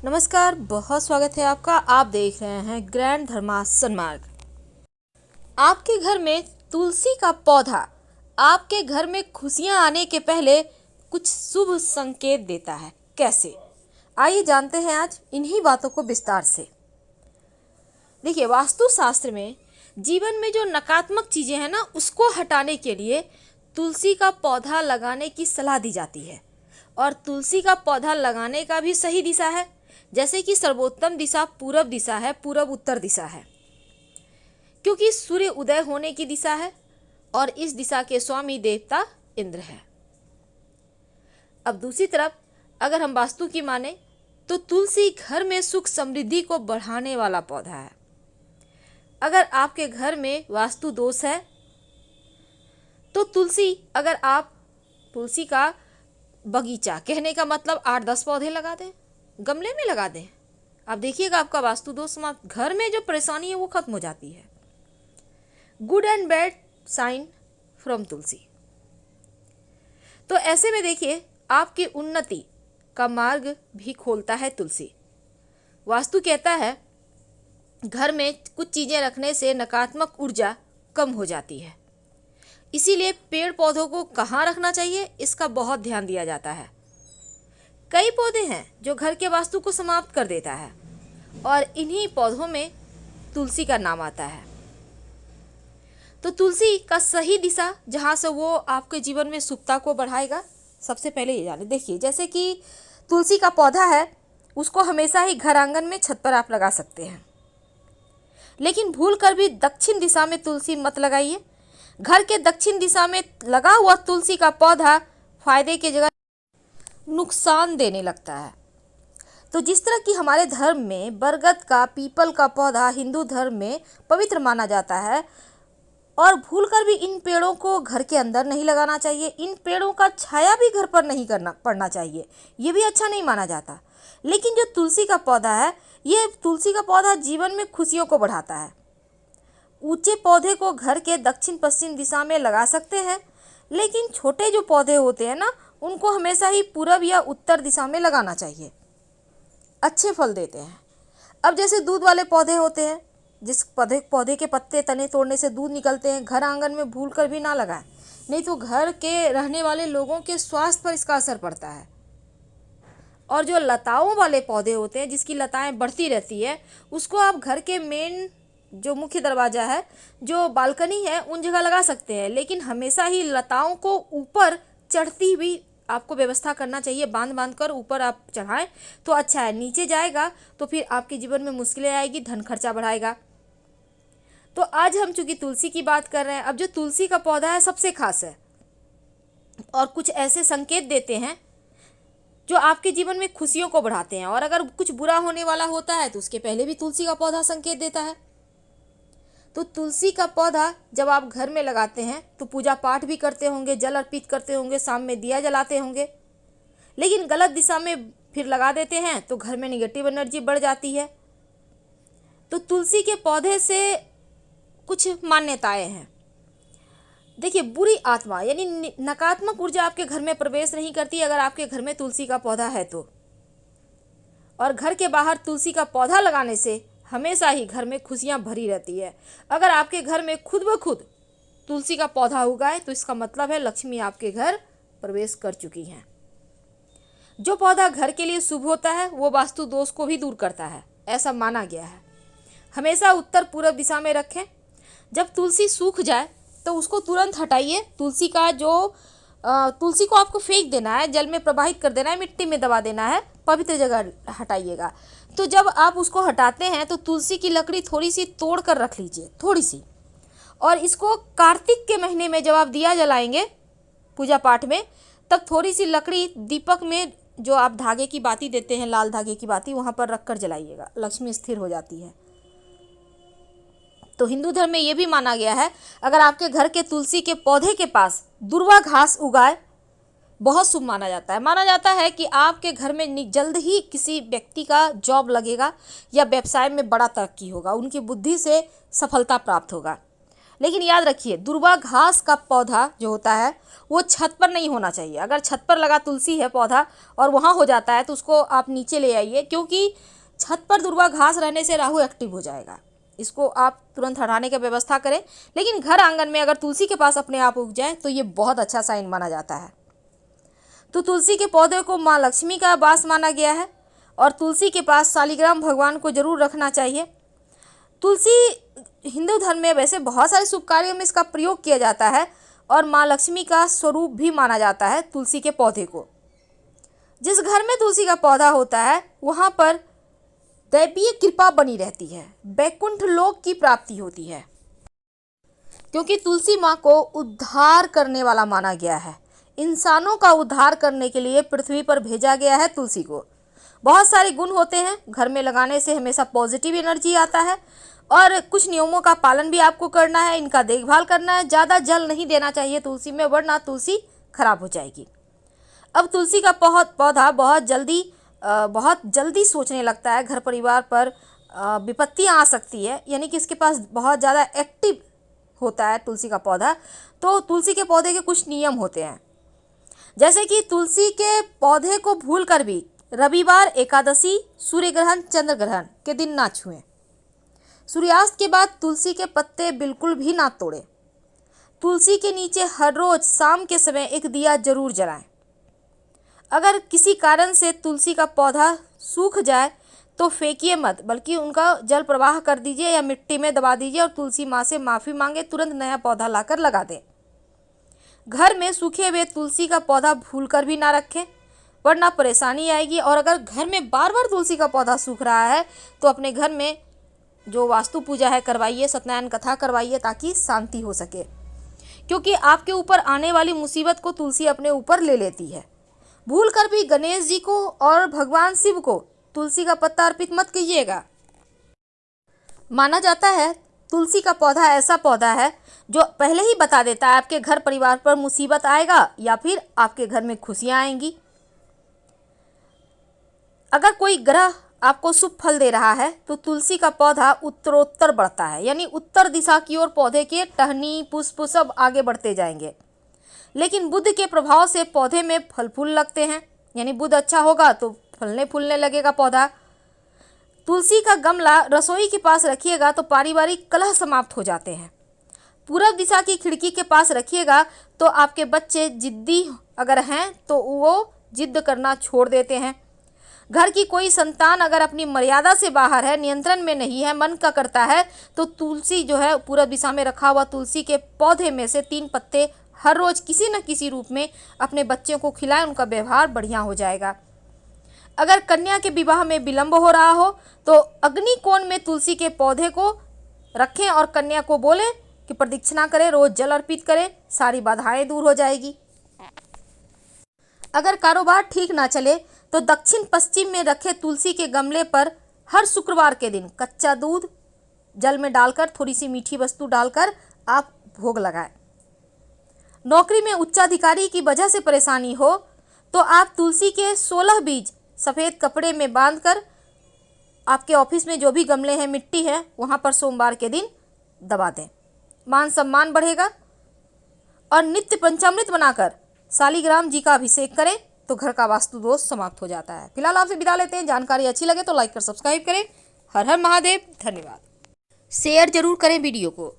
नमस्कार, बहुत स्वागत है आपका। आप देख रहे हैं ग्रैंड धर्मासन मार्ग। आपके घर में तुलसी का पौधा आपके घर में खुशियां आने के पहले कुछ शुभ संकेत देता है। कैसे? आइए जानते हैं आज इन्हीं बातों को विस्तार से। देखिए, वास्तुशास्त्र में जीवन में जो नकारात्मक चीजें हैं ना, उसको हटाने के लिए तुलसी का पौधा लगाने की सलाह दी जाती है। और तुलसी का पौधा लगाने का भी सही दिशा है, जैसे कि सर्वोत्तम दिशा पूरब दिशा है, पूरब उत्तर दिशा है, क्योंकि सूर्य उदय होने की दिशा है और इस दिशा के स्वामी देवता इंद्र है। अब दूसरी तरफ अगर हम वास्तु की माने तो तुलसी घर में सुख समृद्धि को बढ़ाने वाला पौधा है। अगर आपके घर में वास्तु दोष है तो अगर आप तुलसी का बगीचा, कहने का मतलब 8-10 पौधे लगा दें, गमले में लगा दें, आप देखिएगा आपका वास्तु दोष समाप्त, घर में जो परेशानी है वो खत्म हो जाती है। Good and bad sign from tulsi. तो ऐसे में देखिए, आपकी उन्नति का मार्ग भी खोलता है तुलसी। वास्तु कहता है घर में कुछ चीजें रखने से नकारात्मक ऊर्जा कम हो जाती है, इसीलिए पेड़ पौधों को कहाँ रखना चाहिए इसका बहुत ध्यान दिया जाता है। कई पौधे हैं जो घर के वास्तु को समाप्त कर देता है और इन्हीं पौधों में तुलसी का नाम आता है। तो तुलसी का सही दिशा जहाँ से वो आपके जीवन में शुभता को बढ़ाएगा, सबसे पहले ये जाने। देखिए, जैसे कि तुलसी का पौधा है, उसको हमेशा ही घर आंगन में, छत पर आप लगा सकते हैं, लेकिन भूल कर भी दक्षिण दिशा में तुलसी मत लगाइए। घर के दक्षिण दिशा में लगा हुआ तुलसी का पौधा फायदे की जगह नुकसान देने लगता है। तो जिस तरह की हमारे धर्म में बरगद का, पीपल का पौधा हिंदू धर्म में पवित्र माना जाता है, और भूलकर भी इन पेड़ों को घर के अंदर नहीं लगाना चाहिए। इन पेड़ों का छाया भी घर पर नहीं पड़ना चाहिए, ये भी अच्छा नहीं माना जाता। लेकिन जो तुलसी का पौधा है, ये तुलसी का पौधा जीवन में खुशियों को बढ़ाता है। ऊंचे पौधे को घर के दक्षिण पश्चिम दिशा में लगा सकते हैं, लेकिन छोटे जो पौधे होते हैं ना, उनको हमेशा ही पूरब या उत्तर दिशा में लगाना चाहिए, अच्छे फल देते हैं। अब जैसे दूध वाले पौधे होते हैं, जिस पौधे के पत्ते तने तोड़ने से दूध निकलते हैं, घर आंगन में भूल कर भी ना लगाएं, नहीं तो घर के रहने वाले लोगों के स्वास्थ्य पर इसका असर पड़ता है। और जो लताओं वाले पौधे होते हैं, जिसकी लताएं बढ़ती रहती है, उसको आप घर के मेन जो मुख्य दरवाजा है, जो बालकनी है, उन जगह लगा सकते हैं, लेकिन हमेशा ही लताओं को ऊपर चढ़ती हुई आपको व्यवस्था करना चाहिए। बांध कर ऊपर आप चढ़ाएं तो अच्छा है, नीचे जाएगा तो फिर आपके जीवन में मुश्किलें आएगी, धन खर्चा बढ़ाएगा। तो आज हम चूंकि तुलसी की बात कर रहे हैं, अब जो तुलसी का पौधा है सबसे खास है और कुछ ऐसे संकेत देते हैं जो आपके जीवन में खुशियों को बढ़ाते हैं। और अगर कुछ बुरा होने वाला होता है तो उसके पहले भी तुलसी का पौधा संकेत देता है। तो तुलसी का पौधा जब आप घर में लगाते हैं तो पूजा पाठ भी करते होंगे, जल अर्पित करते होंगे, शाम में दिया जलाते होंगे, लेकिन गलत दिशा में फिर लगा देते हैं तो घर में निगेटिव एनर्जी बढ़ जाती है। तो तुलसी के पौधे से कुछ मान्यताएं हैं। देखिए, बुरी आत्मा यानी नकारात्मक ऊर्जा आपके घर में प्रवेश नहीं करती अगर आपके घर में तुलसी का पौधा है तो। और घर के बाहर तुलसी का पौधा लगाने से हमेशा ही घर में खुशियां भरी रहती है। अगर आपके घर में खुद ब खुद तुलसी का पौधा उगाए तो इसका मतलब है लक्ष्मी आपके घर प्रवेश कर चुकी हैं। जो पौधा घर के लिए शुभ होता है वो वास्तु दोष को भी दूर करता है, ऐसा माना गया है। हमेशा उत्तर पूर्व दिशा में रखें। जब तुलसी सूख जाए तो उसको तुरंत हटाइए। तुलसी को आपको फेंक देना है, जल में प्रवाहित कर देना है, मिट्टी में दबा देना है, पवित्र जगह हटाइएगा। तो जब आप उसको हटाते हैं तो तुलसी की लकड़ी थोड़ी सी तोड़ कर रख लीजिए, थोड़ी सी, और इसको कार्तिक के महीने में जब आप दिया जलाएंगे पूजा पाठ में, तब थोड़ी सी लकड़ी दीपक में जो आप धागे की बाती देते हैं, लाल धागे की बाती, वहाँ पर रख कर जलाइएगा, लक्ष्मी स्थिर हो जाती है। तो हिंदू धर्म में यह भी माना गया है, अगर आपके घर के तुलसी के पौधे के पास दुर्वा घास उगाए, बहुत शुभ माना जाता है। माना जाता है कि आपके घर में जल्द ही किसी व्यक्ति का जॉब लगेगा या व्यवसाय में बड़ा तरक्की होगा, उनकी बुद्धि से सफलता प्राप्त होगा। लेकिन याद रखिए, दुर्वा घास का पौधा जो होता है वो छत पर नहीं होना चाहिए। अगर छत पर लगा तुलसी है पौधा और वहाँ हो जाता है तो उसको आप नीचे ले आइए, क्योंकि छत पर दुर्वा घास रहने से राहु एक्टिव हो जाएगा। इसको आप तुरंत हटाने की व्यवस्था करें। लेकिन घर आंगन में अगर तुलसी के पास अपने आप उग जाए तो ये बहुत अच्छा साइन माना जाता है। तो तुलसी के पौधे को माँ लक्ष्मी का वास माना गया है और तुलसी के पास शालिग्राम भगवान को जरूर रखना चाहिए। तुलसी हिंदू धर्म में वैसे बहुत सारे शुभ कार्यों में इसका प्रयोग किया जाता है और माँ लक्ष्मी का स्वरूप भी माना जाता है तुलसी के पौधे को। जिस घर में तुलसी का पौधा होता है वहाँ पर दैवीय कृपा बनी रहती है, वैकुंठ लोक की प्राप्ति होती है, क्योंकि तुलसी माँ को उद्धार करने वाला माना गया है। इंसानों का उद्धार करने के लिए पृथ्वी पर भेजा गया है तुलसी को। बहुत सारे गुण होते हैं, घर में लगाने से हमेशा पॉजिटिव एनर्जी आता है और कुछ नियमों का पालन भी आपको करना है, इनका देखभाल करना है। ज़्यादा जल नहीं देना चाहिए तुलसी में, वरना तुलसी खराब हो जाएगी। अब तुलसी का पौधा बहुत जल्दी सोचने लगता है, घर परिवार पर विपत्तियाँ आ सकती है, यानी कि इसके पास बहुत ज़्यादा एक्टिव होता है तुलसी का पौधा। तो तुलसी के पौधे के कुछ नियम होते हैं, जैसे कि तुलसी के पौधे को भूलकर भी रविवार, एकादशी, सूर्य ग्रहण, चंद्र ग्रहण के दिन ना छुएं। सूर्यास्त के बाद तुलसी के पत्ते बिल्कुल भी ना तोड़ें। तुलसी के नीचे हर रोज शाम के समय एक दिया जरूर जलाएं। अगर किसी कारण से तुलसी का पौधा सूख जाए तो फेंकिए मत, बल्कि उनका जल प्रवाह कर दीजिए या मिट्टी में दबा दीजिए और तुलसी माँ से माफ़ी मांगे, तुरंत नया पौधा लाकर लगा दें। घर में सूखे हुए तुलसी का पौधा भूलकर भी ना रखें, वरना परेशानी आएगी। और अगर घर में बार बार तुलसी का पौधा सूख रहा है तो अपने घर में जो वास्तु पूजा है करवाइए, सत्यनारायण कथा करवाइए, ताकि शांति हो सके, क्योंकि आपके ऊपर आने वाली मुसीबत को तुलसी अपने ऊपर ले लेती है। भूलकर भी गणेश जी को और भगवान शिव को तुलसी का पत्ता अर्पित मत कीजिएगा। माना जाता है तुलसी का पौधा ऐसा पौधा है जो पहले ही बता देता है आपके घर परिवार पर मुसीबत आएगा या फिर आपके घर में खुशियां आएंगी। अगर कोई ग्रह आपको शुभ फल दे रहा है तो तुलसी का पौधा उत्तरोत्तर बढ़ता है, यानी उत्तर दिशा की ओर पौधे के टहनी, पुष्प सब आगे बढ़ते जाएंगे। लेकिन बुध के प्रभाव से पौधे में फल फूल लगते हैं, यानी बुध अच्छा होगा तो फलने फूलने लगेगा पौधा। तुलसी का गमला रसोई के पास रखिएगा तो पारिवारिक कलह समाप्त हो जाते हैं। पूरब दिशा की खिड़की के पास रखिएगा तो आपके बच्चे जिद्दी अगर हैं तो वो जिद करना छोड़ देते हैं। घर की कोई संतान अगर अपनी मर्यादा से बाहर है, नियंत्रण में नहीं है, मन का करता है, तो तुलसी जो है पूरब दिशा में रखा हुआ तुलसी के पौधे में से 3 पत्ते हर रोज किसी न किसी रूप में अपने बच्चों को खिलाएं, उनका व्यवहार बढ़िया हो जाएगा। अगर कन्या के विवाह में विलंब हो रहा हो तो अग्नि कोण में तुलसी के पौधे को रखें और कन्या को बोलें कि प्रदक्षिणा करें, रोज जल अर्पित करें, सारी बाधाएं दूर हो जाएगी। अगर कारोबार ठीक ना चले तो दक्षिण पश्चिम में रखे तुलसी के गमले पर हर शुक्रवार के दिन कच्चा दूध जल में डालकर थोड़ी सी मीठी वस्तु डालकर आप भोग लगाएं। नौकरी में उच्चाधिकारी की वजह से परेशानी हो तो आप तुलसी के 16 बीज सफ़ेद कपड़े में बांधकर आपके ऑफिस में जो भी गमले हैं, मिट्टी है, वहाँ पर सोमवार के दिन दबा दें। मान सम्मान बढ़ेगा। और नित्य पंचामृत बनाकर शालिग्राम जी का अभिषेक करें तो घर का वास्तु दोष समाप्त हो जाता है। फिलहाल आपसे विदा लेते हैं। जानकारी अच्छी लगे तो लाइक कर सब्सक्राइब करें। हर हर महादेव। धन्यवाद। शेयर जरूर करें वीडियो को।